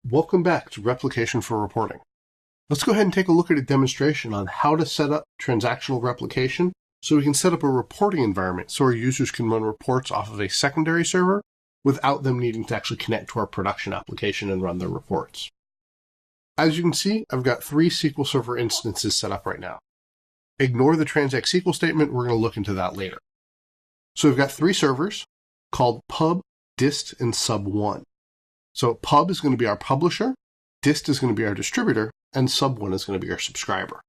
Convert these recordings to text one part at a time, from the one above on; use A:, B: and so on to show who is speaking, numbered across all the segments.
A: Welcome back to Replication for Reporting. Let's go ahead and take a look at a demonstration on how to set up transactional replication so we can set up a reporting environment so our users can run reports off of a secondary server without them needing to actually connect to our production application and run their reports. As you can see, I've got 3 SQL Server instances set up right now. Ignore the transact SQL statement, we're going to look into that later. So we've got 3 servers called pub, dist, and sub1. So pub is going to be our publisher, dist is going to be our distributor, and sub1 is going to be our subscriber.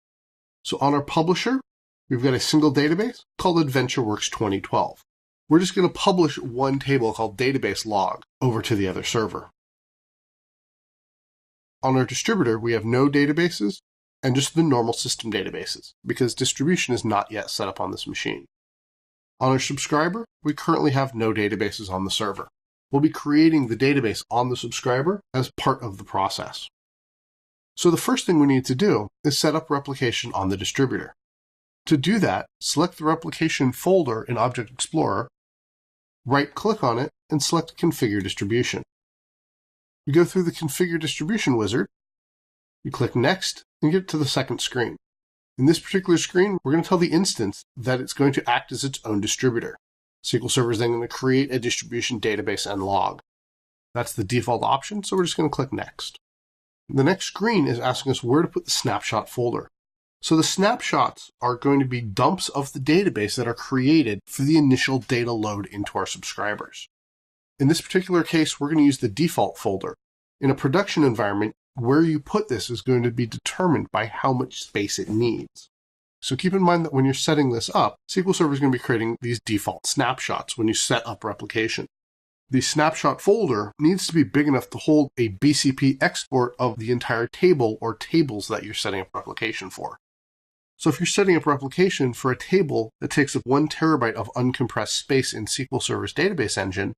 A: So on our publisher, we've got a single database called AdventureWorks 2012. We're just going to publish one table called database log over to the other server. On our distributor, we have no databases and just the normal system databases because distribution is not yet set up on this machine. On our subscriber, we currently have no databases on the server. We'll be creating the database on the subscriber as part of the process. So the first thing we need to do is set up replication on the distributor. To do that, select the replication folder in Object Explorer, right-click on it, and select Configure Distribution. You go through the Configure Distribution wizard, you click Next, and get to the second screen. In this particular screen, we're going to tell the instance that it's going to act as its own distributor. SQL Server is then going to create a distribution database and log. That's the default option, so we're just going to click Next. The next screen is asking us where to put the snapshot folder. So the snapshots are going to be dumps of the database that are created for the initial data load into our subscribers. In this particular case, we're going to use the default folder. In a production environment, where you put this is going to be determined by how much space it needs. So keep in mind that when you're setting this up, SQL Server is going to be creating these default snapshots when you set up replication. The snapshot folder needs to be big enough to hold a BCP export of the entire table or tables that you're setting up replication for. So if you're setting up replication for a table that takes up 1 terabyte of uncompressed space in SQL Server's database engine,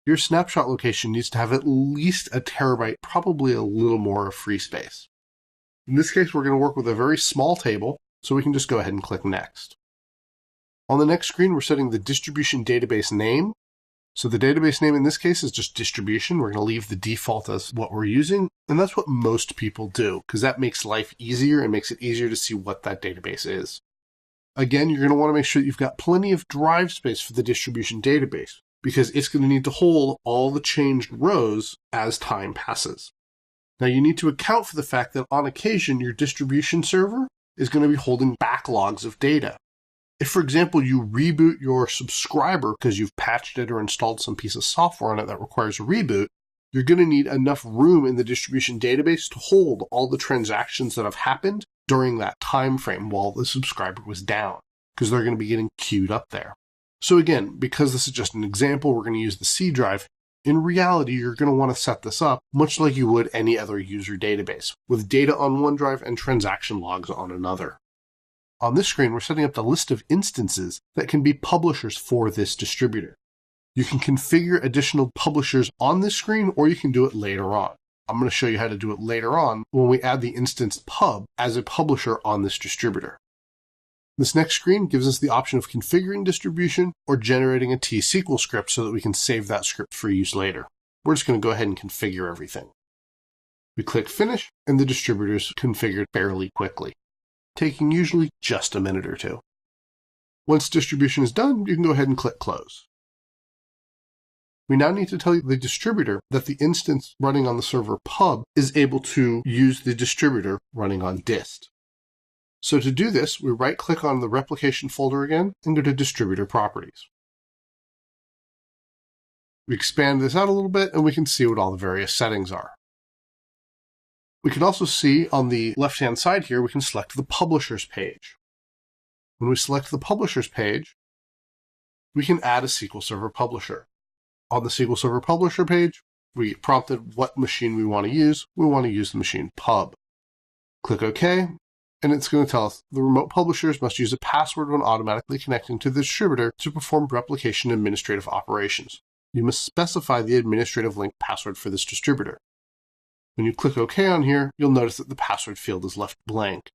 A: your snapshot location needs to have at least 1 terabyte, probably a little more of free space. In this case, we're going to work with a very small table, so we can just go ahead and click Next. On the next screen, we're setting the distribution database name. So the database name in this case is just distribution. We're going to leave the default as what we're using, and that's what most people do, because that makes life easier and makes it easier to see what that database is. Again, you're going to want to make sure that you've got plenty of drive space for the distribution database, because it's going to need to hold all the changed rows as time passes. Now you need to account for the fact that on occasion, your distribution server is going to be holding backlogs of data. If, for example, you reboot your subscriber because you've patched it or installed some piece of software on it that requires a reboot, you're going to need enough room in the distribution database to hold all the transactions that have happened during that time frame while the subscriber was down, because they're going to be getting queued up there. So again, because this is just an example, we're going to use the C drive. In reality, you're going to want to set this up much like you would any other user database, with data on one drive and transaction logs on another. On this screen, we're setting up the list of instances that can be publishers for this distributor. You can configure additional publishers on this screen, or you can do it later on. I'm going to show you how to do it later on when we add the instance pub as a publisher on this distributor. This next screen gives us the option of configuring distribution or generating a T-SQL script so that we can save that script for use later. We're just going to go ahead and configure everything. We click Finish, and the distributor is configured fairly quickly, taking usually just a minute or 2. Once distribution is done, you can go ahead and click Close. We now need to tell the distributor that the instance running on the server pub is able to use the distributor running on dist. So to do this, we right-click on the replication folder again and go to Distributor Properties. We expand this out a little bit and we can see what all the various settings are. We can also see on the left-hand side here, we can select the Publishers page. When we select the Publishers page, we can add a SQL Server Publisher. On the SQL Server Publisher page, we get prompted what machine we want to use. We want to use the machine pub. Click OK. And it's going to tell us the remote publishers must use a password when automatically connecting to the distributor to perform replication administrative operations. You must specify the administrative link password for this distributor. When you click OK on here, you'll notice that the password field is left blank.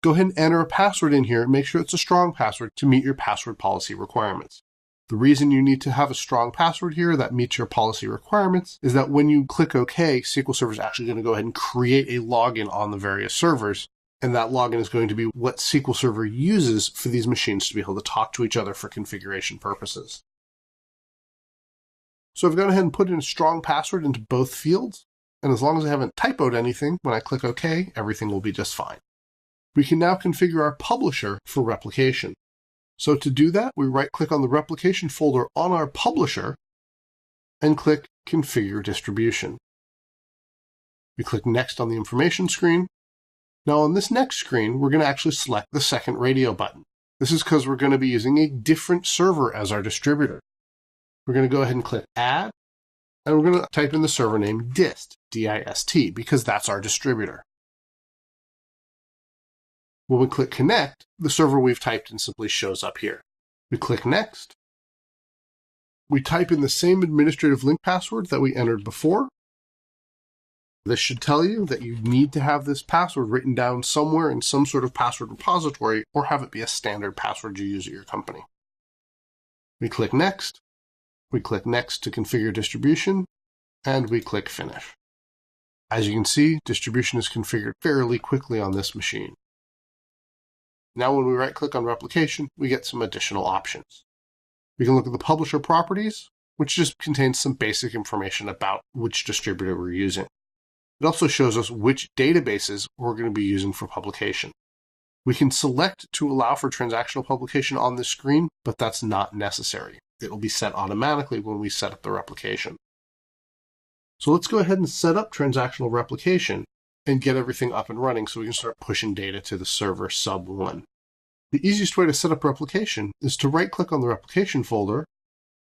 A: Go ahead and enter a password in here and make sure it's a strong password to meet your password policy requirements. The reason you need to have a strong password here that meets your policy requirements is that when you click OK, SQL Server is actually going to go ahead and create a login on the various servers, and that login is going to be what SQL Server uses for these machines to be able to talk to each other for configuration purposes. So I've gone ahead and put in a strong password into both fields, and as long as I haven't typoed anything, when I click OK, everything will be just fine. We can now configure our publisher for replication. So to do that, we right-click on the replication folder on our publisher and click Configure Distribution. We click Next on the information screen. Now on this next screen, we're going to actually select the second radio button. This is because we're going to be using a different server as our distributor. We're going to go ahead and click Add, and we're going to type in the server name dist, D-I-S-T, because that's our distributor. When we click Connect, the server we've typed in simply shows up here. We click Next. We type in the same administrative link password that we entered before. This should tell you that you need to have this password written down somewhere in some sort of password repository or have it be a standard password you use at your company. We click Next. We click Next to configure distribution, and we click Finish. As you can see, distribution is configured fairly quickly on this machine. Now when we right-click on replication, we get some additional options. We can look at the publisher properties, which just contains some basic information about which distributor we're using. It also shows us which databases we're going to be using for publication. We can select to allow for transactional publication on this screen, but that's not necessary. It will be set automatically when we set up the replication. So let's go ahead and set up transactional replication and get everything up and running so we can start pushing data to the server sub 1. The easiest way to set up replication is to right-click on the replication folder,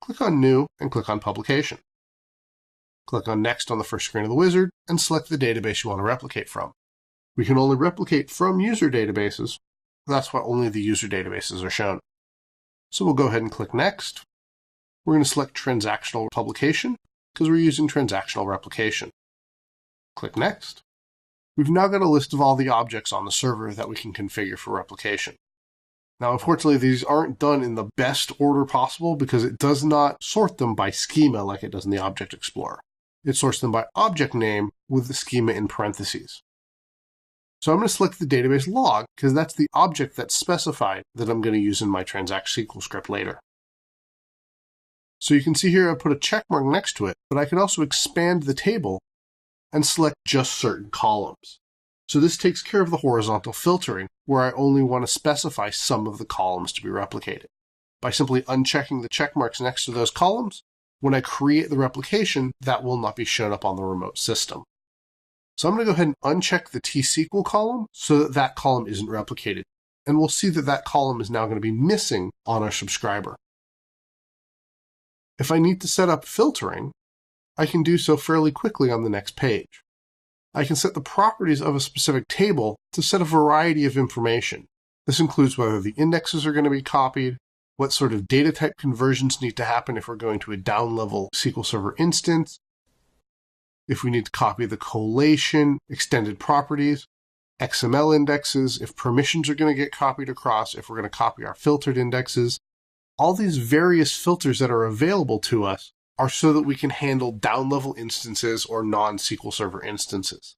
A: click on New, and click on Publication. Click on Next on the first screen of the wizard, and select the database you want to replicate from. We can only replicate from user databases. That's why only the user databases are shown. So we'll go ahead and click Next. We're going to select Transactional Publication because we're using transactional replication. Click Next. We've now got a list of all the objects on the server that we can configure for replication. Now, unfortunately, these aren't done in the best order possible because it does not sort them by schema like it does in the Object Explorer. It sorts them by object name with the schema in parentheses. So I'm going to select the database log because that's the object that's specified that I'm going to use in my transact SQL script later. So you can see here I put a check mark next to it, but I can also expand the table and select just certain columns. So this takes care of the horizontal filtering, where I only want to specify some of the columns to be replicated. By simply unchecking the check marks next to those columns, when I create the replication, that will not be shown up on the remote system. So I'm going to go ahead and uncheck the T-SQL column so that that column isn't replicated. And we'll see that that column is now going to be missing on our subscriber. If I need to set up filtering, I can do so fairly quickly on the next page. I can set the properties of a specific table to set a variety of information. This includes whether the indexes are going to be copied, what sort of data type conversions need to happen if we're going to a down-level SQL Server instance, if we need to copy the collation, extended properties, XML indexes, if permissions are going to get copied across, if we're going to copy our filtered indexes. All these various filters that are available to us are so that we can handle down-level instances or non-SQL Server instances.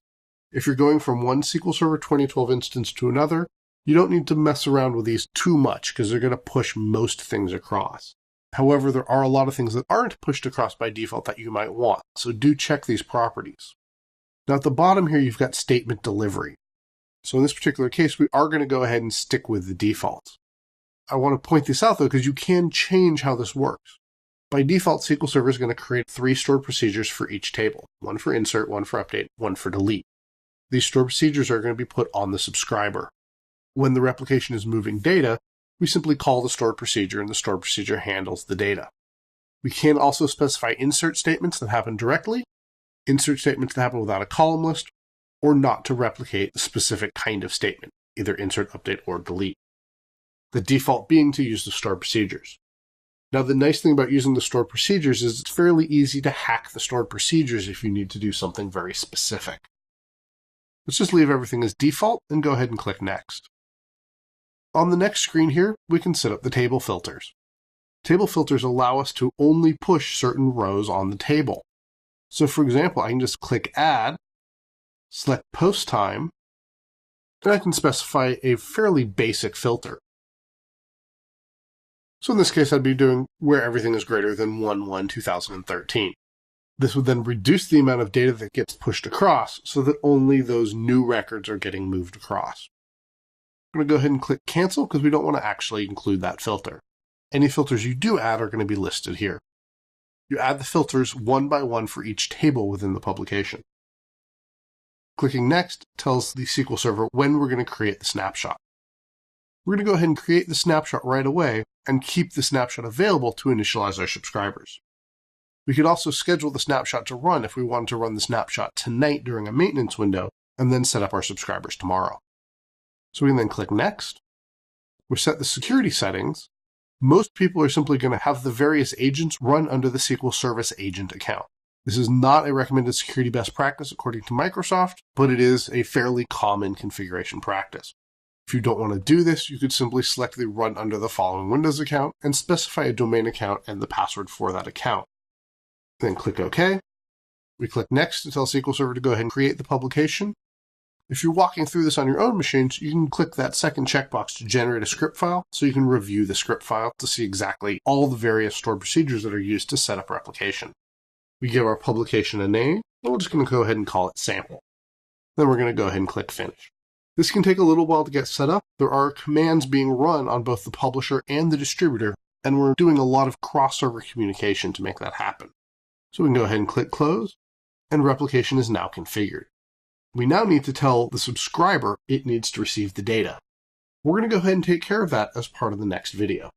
A: If you're going from one SQL Server 2012 instance to another, you don't need to mess around with these too much because they're going to push most things across. However, there are a lot of things that aren't pushed across by default that you might want, so do check these properties. Now at the bottom here, you've got statement delivery. So in this particular case, we are going to go ahead and stick with the default. I want to point this out though, because you can change how this works. By default, SQL Server is going to create 3 stored procedures for each table, one for insert, one for update, one for delete. These stored procedures are going to be put on the subscriber. When the replication is moving data, we simply call the stored procedure and the stored procedure handles the data. We can also specify insert statements that happen directly, insert statements that happen without a column list, or not to replicate a specific kind of statement, either insert, update, or delete. The default being to use the stored procedures. Now, the nice thing about using the stored procedures is it's fairly easy to hack the stored procedures if you need to do something very specific. Let's just leave everything as default and go ahead and click Next. On the next screen here, we can set up the table filters. Table filters allow us to only push certain rows on the table. So for example, I can just click Add, select Post Time, and I can specify a fairly basic filter. So in this case, I'd be doing where everything is greater than 1/1/2013. This would then reduce the amount of data that gets pushed across so that only those new records are getting moved across. I'm going to go ahead and click Cancel because we don't want to actually include that filter. Any filters you do add are going to be listed here. You add the filters one by one for each table within the publication. Clicking Next tells the SQL Server when we're going to create the snapshot. We're going to go ahead and create the snapshot right away and keep the snapshot available to initialize our subscribers. We could also schedule the snapshot to run if we wanted to run the snapshot tonight during a maintenance window and then set up our subscribers tomorrow. So we can then click Next. We set the security settings. Most people are simply going to have the various agents run under the SQL Service agent account. This is not a recommended security best practice according to Microsoft, but it is a fairly common configuration practice. If you don't want to do this, you could simply select the Run Under the Following Windows account and specify a domain account and the password for that account. Then click OK. We click Next to tell SQL Server to go ahead and create the publication. If you're walking through this on your own machines, you can click that second checkbox to generate a script file so you can review the script file to see exactly all the various stored procedures that are used to set up replication. We give our publication a name, and we're just going to go ahead and call it Sample. Then we're going to go ahead and click Finish. This can take a little while to get set up. There are commands being run on both the publisher and the distributor, and we're doing a lot of cross-server communication to make that happen. So we can go ahead and click Close, and replication is now configured. We now need to tell the subscriber it needs to receive the data. We're going to go ahead and take care of that as part of the next video.